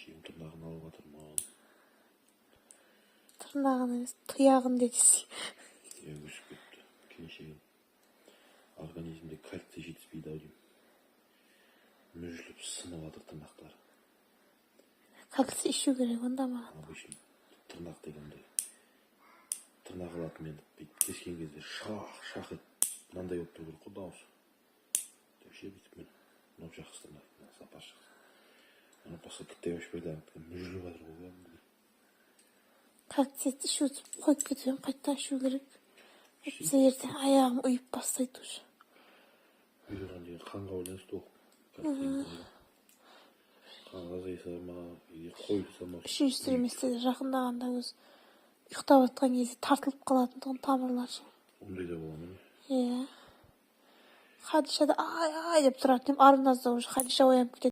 Kenşeyim tırnağını alıp atırmağın. Tırnağını емес, tuyağın dedisi. Ögüsüp ketti. Kenşeyim. Organizmde kalite жетіспейді ау деймін. Мүжіліп сынып жатыр тырнақтары. Kalksı işi gerek onda mı? Обычно тырнақ дегенде тырнақ алатын мен бүйтіп кескен кезде шақ етіп мынандай болып тұру керек қой дауысы. Вообще бүйтіп мен мынау жақсы тырнақ, сапасы жақсы. Ана басқа кітте өшпейді, мүжіліп жатыр ғой кәдімгідей. Kalksı işi uzup koyup gidiyorum, kayıttan işi gerek. Hepsi yerden ayağım uyup bastaydı уже. Үйренген деген қанға байланысты ол. Қанға азайса ма, қойылса ма. Bir şey üstürmesi de жақындағанда өз ұйықтап жатқан кезде тартылып қалатындығын тамырлар. Ондай да бола ма? Иә. Хадиша да ай деп тұрады. Арыназда уже Хадиша оянып кетеді.